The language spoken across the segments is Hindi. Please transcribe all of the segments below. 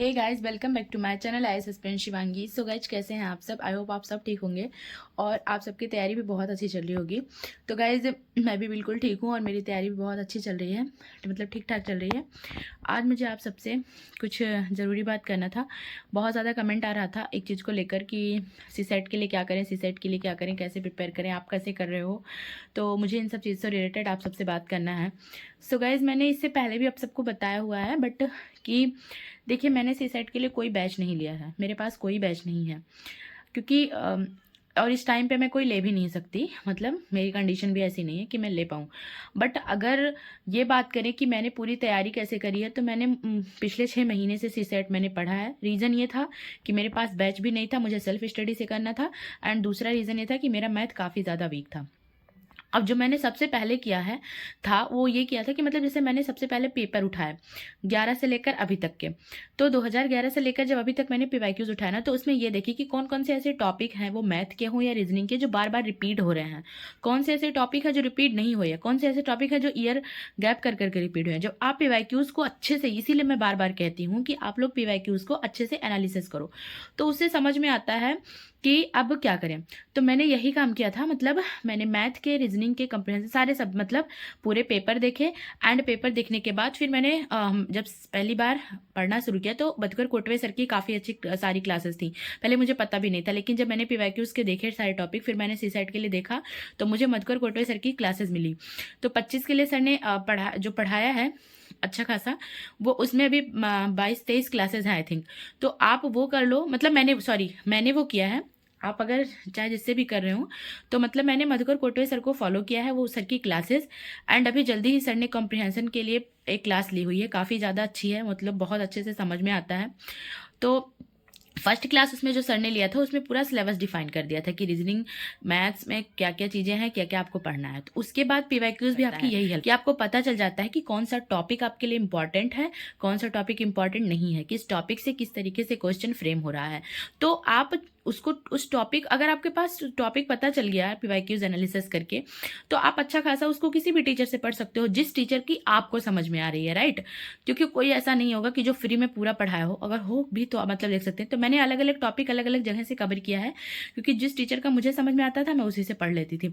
Hey guys, welcome back to my channel I एस शिवांगी। सो गाइज, कैसे हैं आप सब? आई होप आप सब ठीक होंगे और आप सबकी तैयारी भी बहुत अच्छी चल रही होगी। तो गाइज, मैं भी बिल्कुल ठीक हूँ और मेरी तैयारी भी बहुत अच्छी चल रही है, मतलब ठीक ठाक चल रही है। आज मुझे आप सबसे कुछ ज़रूरी बात करना था। बहुत ज़्यादा कमेंट आ रहा था एक चीज़ को लेकर कि सी सेट के लिए क्या करें, सी सेट के लिए क्या करें, कैसे प्रिपेयर करें, आप कैसे कर रहे हो। तो मुझे इन सब चीज़ से रिलेटेड आप सबसे बात करना है। सो गाइज, मैंने इससे पहले भी आप सबको बताया हुआ है, बट कि देखिए, मैंने सी सेट के लिए कोई बैच नहीं लिया है, मेरे पास कोई बैच नहीं है, क्योंकि और इस टाइम पे मैं कोई ले भी नहीं सकती, मतलब मेरी कंडीशन भी ऐसी नहीं है कि मैं ले पाऊँ। बट अगर ये बात करें कि मैंने पूरी तैयारी कैसे करी है, तो मैंने पिछले 6 महीने से सी सेट मैंने पढ़ा है। रीज़न ये था कि मेरे पास बैच भी नहीं था, मुझे सेल्फ स्टडी से करना था। एंड दूसरा रीज़न ये था कि मेरा मैथ काफ़ी ज़्यादा वीक था। अब जो मैंने सबसे पहले किया है था वो ये किया था कि मतलब जैसे मैंने सबसे पहले पेपर उठाए 11 से लेकर अभी तक के। तो 2011 से लेकर जब अभी तक मैंने पीवाईक्यूज उठाया ना, तो उसमें ये देखिए कि कौन कौन से ऐसे टॉपिक हैं, वो मैथ के हों या रीजनिंग के, जो बार बार रिपीट हो रहे हैं। कौन से ऐसे टॉपिक है जो रिपीट नहीं हुए हैं, कौन से ऐसे टॉपिक है जो ईयर गैप कर करके रिपीट हुए हैं। जब आप पीवाईक्यूज को अच्छे से, इसीलिए मैं बार बार कहती हूँ कि आप लोग पीवाईक्यूज को अच्छे से एनालिसिस करो, तो उससे समझ में आता है कि अब क्या करें। तो मैंने यही काम किया था, मतलब मैंने मैथ के, रीजनिंग के, कंप्रीहेंशन सारे सब, मतलब पूरे पेपर देखे। एंड पेपर देखने के बाद फिर मैंने जब पहली बार पढ़ना शुरू किया, तो बतकर कोटवे सर की काफ़ी अच्छी सारी क्लासेस थी। पहले मुझे पता भी नहीं था, लेकिन जब मैंने पीवाईक्यूज के देखे सारे टॉपिक, फिर मैंने सी सेट के लिए देखा, तो मुझे मधुकर कोटवे सर की क्लासेस मिली। तो 25 के लिए सर ने पढ़ाया है अच्छा खासा, वो उसमें अभी 22-23 क्लासेस हैं आई थिंक। तो आप वो कर लो, मतलब मैंने वो किया है। आप अगर चाहे जिससे भी कर रहे हो, तो मतलब मैंने मधुकर कोटवे सर को फॉलो किया है, वो सर की क्लासेस। एंड अभी जल्दी ही सर ने कॉम्प्रिहेंशन के लिए एक क्लास ली हुई है, काफ़ी ज़्यादा अच्छी है, मतलब बहुत अच्छे से समझ में आता है। तो फर्स्ट क्लास उसमें जो सर ने लिया था, उसमें पूरा सिलेबस डिफाइन कर दिया था कि रीजनिंग मैथ्स में क्या क्या चीज़ें हैं, क्या क्या आपको पढ़ना है। तो उसके बाद पीवाईक्यूज भी आपकी यही है कि आपको पता चल जाता है कि कौन सा टॉपिक आपके लिए इंपॉर्टेंट है, कौन सा टॉपिक इंपॉर्टेंट नहीं है, किस टॉपिक से किस तरीके से क्वेश्चन फ्रेम हो रहा है। तो आप उसको, उस टॉपिक, अगर आपके पास टॉपिक पता चल गया पीवाईक्यूज एनालिसिस करके, तो आप अच्छा खासा उसको किसी भी टीचर से पढ़ सकते हो, जिस टीचर की आपको समझ में आ रही है, राइट। क्योंकि कोई ऐसा नहीं होगा कि जो फ्री में पूरा पढ़ाया हो, अगर हो भी तो आप मतलब देख सकते हैं। तो मैंने अलग अलग टॉपिक अलग अलग जगह से कवर किया है, क्योंकि जिस टीचर का मुझे समझ में आता था मैं उसी से पढ़ लेती थी।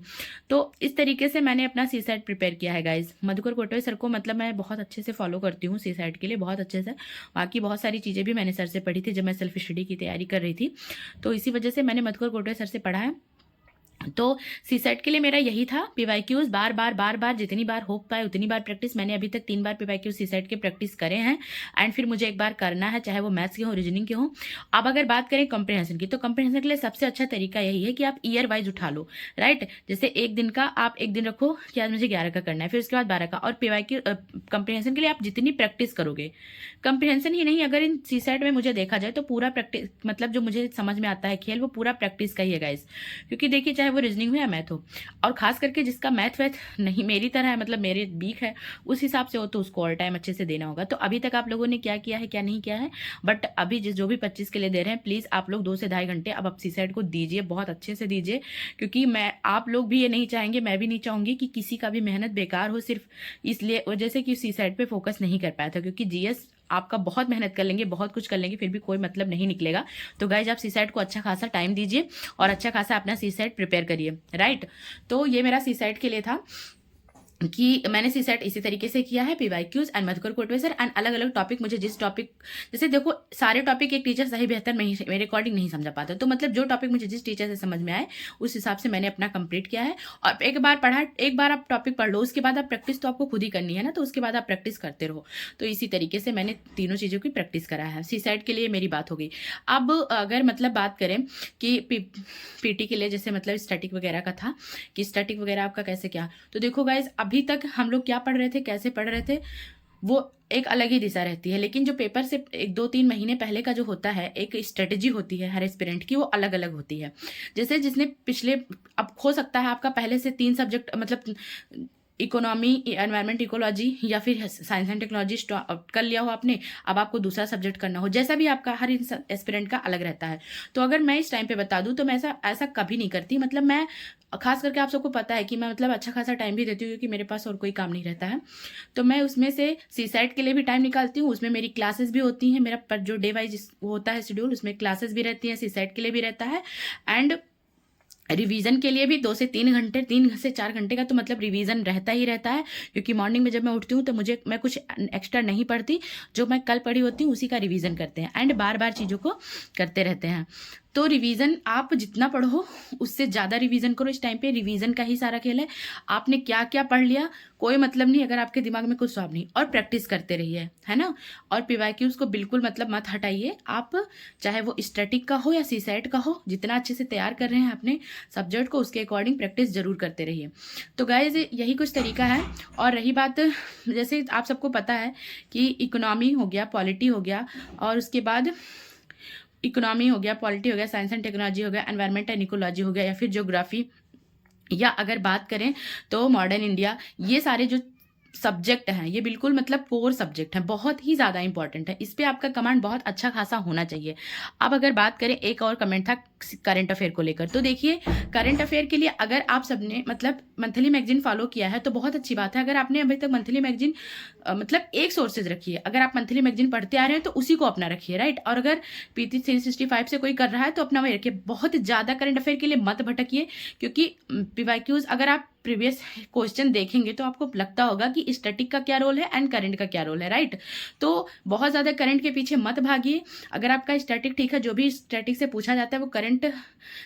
तो इस तरीके से मैंने अपना सी सेट प्रिपेयर किया है गाइज। मधुकर कोटवे सर को मतलब मैं बहुत अच्छे से फॉलो करती हूँ सी सेट के लिए, बहुत अच्छे से। बाकी बहुत सारी चीज़ें भी मैंने सर से पढ़ी थी जब मैं सेल्फ स्टडी की तैयारी कर रही थी, तो इसी वजह से मैंने मधुकर कोटवे सर से पढ़ा है। तो सी सेट के लिए मेरा यही था, पीवाईक्यूज बार बार बार बार जितनी बार हो पाए उतनी बार प्रैक्टिस। मैंने अभी तक 3 बार पीवाईक्यूज सी सेट के प्रैक्टिस करे हैं, एंड फिर मुझे एक बार करना है, चाहे वो मैथ्स के हो, रीजनिंग के हो। अब अगर बात करें कंप्रीहेंशन की, तो कंप्रीहेंशन के लिए सबसे अच्छा तरीका यही है कि आप ईयर वाइज उठा लो, राइट। जैसे एक दिन का आप एक दिन रखो कि आज मुझे 11 का करना है, फिर उसके बाद 12 का। और पीवाईक्यू कंप्रीहेंशन के लिए आप जितनी प्रैक्टिस करोगे, कंप्रीहेंशन ही नहीं, अगर इन सी सेट में मुझे देखा जाए तो पूरा प्रैक्टिस, मतलब जो मुझे समझ में आता है खेल, वो पूरा प्रैक्टिस का ही है गाइज। क्योंकि देखिए, चाहे वो रीजनिंग हो या मैथ हो, और खास करके जिसका मैथ वैथ नहीं मेरी तरह है, मतलब मेरे वीक है, उस हिसाब से हो, तो उसको ऑल टाइम अच्छे से देना होगा। तो अभी तक आप लोगों ने क्या किया है क्या नहीं किया है, बट अभी जो भी 25 के लिए दे रहे हैं, प्लीज़ आप लोग 2 से ढाई घंटे अब आप सी सेट को दीजिए, बहुत अच्छे से दीजिए। क्योंकि मैं, आप लोग भी ये नहीं चाहेंगे, मैं भी नहीं चाहूँगी कि किसी का भी मेहनत बेकार हो, सिर्फ इसलिए वजह से कि सी सेट पे फोकस नहीं कर पाया था। क्योंकि जीएस आपका बहुत मेहनत कर लेंगे, बहुत कुछ कर लेंगे, फिर भी कोई मतलब नहीं निकलेगा। तो गाइज, आप सी सेट को अच्छा खासा टाइम दीजिए और अच्छा खासा अपना सी सेट प्रिपेयर करिए, राइट। तो ये मेरा सी सेट के लिए था कि मैंने सी सेट इसी तरीके से किया है, PYQs and Madhukar Kotwe sir, and अलग अलग टॉपिक, मुझे जिस टॉपिक, जैसे देखो सारे टॉपिक एक टीचर सही बेहतर मेरे अकॉर्डिंग नहीं समझा पाता, तो मतलब जो टॉपिक मुझे जिस टीचर से समझ में आए उस हिसाब से मैंने अपना कंप्लीट किया है। और एक बार पढ़ा, एक बार आप टॉपिक पढ़ लो, उसके बाद आप प्रैक्टिस तो आपको खुद ही करनी है ना, तो उसके बाद आप प्रैक्टिस करते रहो। तो इसी तरीके से मैंने तीनों चीज़ों की प्रैक्टिस करा है। सी सेट के लिए मेरी बात हो गई। अब अगर मतलब बात करें कि पीटी के लिए, जैसे मतलब स्टैटिक वगैरह का था कि स्टैटिक वगैरह आपका कैसे क्या, तो देखो गाइज, अभी तक हम लोग क्या पढ़ रहे थे, कैसे पढ़ रहे थे, वो एक अलग ही दिशा रहती है। लेकिन जो पेपर से 1-2-3 महीने पहले का जो होता है, एक स्ट्रेटेजी होती है हर एस्पिरेंट की, वो अलग अलग होती है। जैसे जिसने पिछले, अब हो सकता है आपका पहले से 3 सब्जेक्ट, मतलब इकोनॉमी, एनवायरनमेंट, इकोलॉजी या फिर साइंस एंड टेक्नोलॉजी कर लिया हो आपने, अब आपको दूसरा सब्जेक्ट करना हो, जैसा भी आपका हर एस्पिरेंट का अलग रहता है। तो अगर मैं इस टाइम पे बता दूं तो मैं ऐसा कभी नहीं करती। मतलब मैं खास करके आप सबको पता है कि मैं मतलब अच्छा खासा टाइम भी देती हूँ क्योंकि मेरे पास और कोई काम नहीं रहता है। तो मैं उसमें से सीसैट के लिए भी टाइम निकालती हूँ, उसमें मेरी क्लासेस भी होती हैं, मेरा पर जो डे वाइज होता है शेड्यूल उसमें क्लासेस भी रहती हैं, सीसैट के लिए भी रहता है एंड रिवीजन के लिए भी 2 से 3 घंटे, 3 से 4 घंटे का तो मतलब रिवीजन रहता ही रहता है। क्योंकि मॉर्निंग में जब मैं उठती हूँ तो मैं कुछ एक्स्ट्रा नहीं पढ़ती, जो मैं कल पढ़ी होती हूँ उसी का रिवीजन करते हैं एंड बार बार चीज़ों को करते रहते हैं। तो रिवीजन आप जितना पढ़ो उससे ज़्यादा रिवीजन करो। इस टाइम पे रिवीजन का ही सारा खेल है। आपने क्या क्या पढ़ लिया कोई मतलब नहीं अगर आपके दिमाग में कुछ स्वाब नहीं, और प्रैक्टिस करते रहिए, है ना। और पीवाईक्यूज को बिल्कुल मतलब मत हटाइए आप, चाहे वो स्टैटिक का हो या सीसैट का हो, जितना अच्छे से तैयार कर रहे हैं अपने सब्जेक्ट को उसके अकॉर्डिंग प्रैक्टिस जरूर करते रहिए। तो गाइज यही कुछ तरीका है। और रही बात, जैसे आप सबको पता है कि इकोनॉमी हो गया, पॉलिटी हो गया, और उसके बाद इकोनॉमी हो गया, पॉलिटी हो गया, साइंस एंड टेक्नोलॉजी हो गया, एनवायरमेंट एंड इकोलॉजी हो गया, या फिर ज्योग्राफी, या अगर बात करें तो मॉडर्न इंडिया, ये सारे जो सब्जेक्ट हैं ये बिल्कुल मतलब कोर सब्जेक्ट हैं, बहुत ही ज़्यादा इंपॉर्टेंट है। इस पे आपका कमांड बहुत अच्छा खासा होना चाहिए। अब अगर बात करें, एक और कमेंट था करंट अफेयर को लेकर, तो देखिए करंट अफेयर के लिए अगर आप सबने मतलब मंथली मैगजीन फॉलो किया है तो बहुत अच्छी बात है। अगर आपने अभी तक मंथली मैगजीन मतलब एक सोर्सेज रखी है, अगर आप मंथली मैगजीन पढ़ते आ रहे हैं तो उसी को अपना रखिए, राइट। और अगर PT 365 से कोई कर रहा है तो अपना वही रखिए। बहुत ज़्यादा करंट अफेयर के लिए मत भटकिए, क्योंकि PYQs अगर आप प्रीवियस क्वेश्चन देखेंगे तो आपको लगता होगा कि स्टैटिक का क्या रोल है एंड करंट का क्या रोल है, राइट। तो बहुत ज़्यादा करंट के पीछे मत भागिए। अगर आपका स्टैटिक ठीक है, जो भी स्टैटिक से पूछा जाता है वो करंट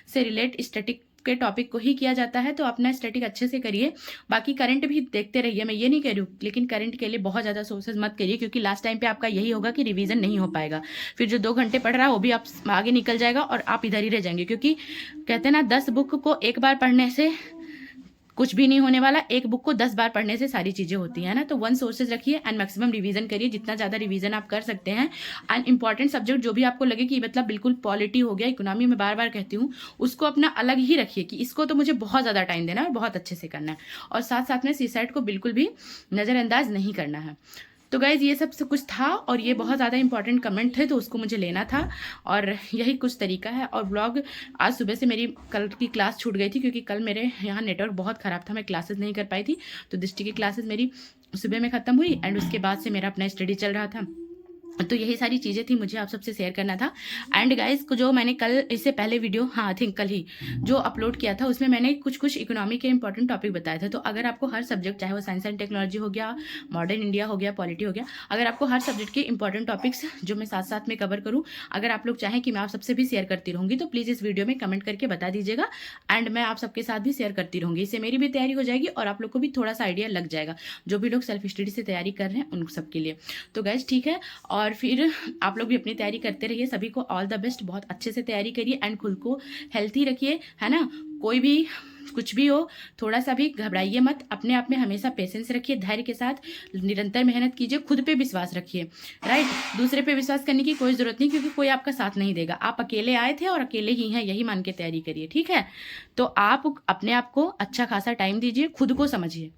से रिलेट स्टैटिक के टॉपिक को ही किया जाता है, तो अपना स्टैटिक अच्छे से करिए। बाकी करंट भी देखते रहिए, मैं ये नहीं कह रही हूँ, लेकिन करंट के लिए बहुत ज़्यादा सोर्सेज मत करिए, क्योंकि लास्ट टाइम पे आपका यही होगा कि रिवीजन नहीं हो पाएगा। फिर जो 2 घंटे पढ़ रहा है वो भी आप आगे निकल जाएगा और आप इधर ही रह जाएंगे। क्योंकि कहते हैं ना, 10 बुक को एक बार पढ़ने से कुछ भी नहीं होने वाला, एक बुक को 10 बार पढ़ने से सारी चीज़ें होती हैं ना। तो 1 सोर्सेज रखिए एंड मैक्सिमम रिवीजन करिए, जितना ज़्यादा रिवीजन आप कर सकते हैं। एंड इंपॉर्टेंट सब्जेक्ट जो भी आपको लगे कि मतलब बिल्कुल पॉलिटी हो गया, इकोनॉमी में बार बार कहती हूँ, उसको अपना अलग ही रखिए कि इसको तो मुझे बहुत ज़्यादा टाइम देना है और बहुत अच्छे से करना है। और साथ साथ में सीसैट को बिल्कुल भी नज़रअंदाज नहीं करना है। तो गाइज़ ये सब कुछ था, और ये बहुत ज़्यादा इंपॉर्टेंट कमेंट थे तो उसको मुझे लेना था, और यही कुछ तरीका है। और ब्लॉग आज सुबह से मेरी कल की क्लास छूट गई थी, क्योंकि कल मेरे यहाँ नेटवर्क बहुत ख़राब था, मैं क्लासेस नहीं कर पाई थी। तो दृष्टि की क्लासेस मेरी सुबह में ख़त्म हुई एंड उसके बाद से मेरा अपना स्टडी चल रहा था। तो यही सारी चीज़ें थी, मुझे आप सबसे शेयर करना था। एंड गाइस को जो मैंने कल इससे पहले वीडियो, हाँ आई थिंक कल ही जो अपलोड किया था, उसमें मैंने कुछ इकोनॉमी के इंपॉर्टेंट टॉपिक बताए थे। तो अगर आपको हर सब्जेक्ट, चाहे वो साइंस एंड टेक्नोलॉजी हो गया, मॉडर्न इंडिया हो गया, पॉलिटी हो गया, अगर आपको हर सब्जेक्ट के इंपॉर्टेंट टॉपिक्स जो मैं साथ साथ में कवर करूँ, अगर आप लोग चाहें कि मैं आप सबसे भी शेयर करती रहूँगी, तो प्लीज़ इस वीडियो में कमेंट करके बता दीजिएगा एंड मैं आप सबके साथ भी शेयर करती रहूँगी। इससे मेरी भी तैयारी हो जाएगी और आप लोग को भी थोड़ा सा आइडिया लग जाएगा, जो भी लोग सेल्फ स्टडी से तैयारी कर रहे हैं उन सबके लिए। तो गाइस ठीक है, और फिर आप लोग भी अपनी तैयारी करते रहिए। सभी को ऑल द बेस्ट, बहुत अच्छे से तैयारी करिए एंड खुद को हेल्थी रखिए, है ना। कोई भी कुछ भी हो, थोड़ा सा भी घबराइए मत, अपने आप में हमेशा पेशेंस रखिए, धैर्य के साथ निरंतर मेहनत कीजिए, खुद पे विश्वास रखिए, राइट। दूसरे पे विश्वास करने की कोई ज़रूरत नहीं, क्योंकि कोई आपका साथ नहीं देगा। आप अकेले आए थे और अकेले ही हैं, यही मान के तैयारी करिए, ठीक है। तो आप अपने आप को अच्छा खासा टाइम दीजिए, खुद को समझिए,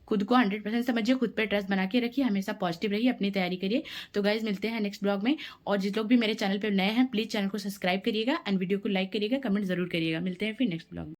खुद को 100% समझिए, खुद पे ट्रस्ट बना के रखिए, हमेशा पॉजिटिव रहिए, अपनी तैयारी करिए। तो गाइज मिलते हैं नेक्स्ट ब्लॉग में। और जिस लोग भी मेरे चैनल पे नए हैं प्लीज़ चैनल को सब्सक्राइब करिएगा एंड वीडियो को लाइक करिएगा, कमेंट जरूर करिएगा। मिलते हैं फिर नेक्स्ट ब्लॉग में।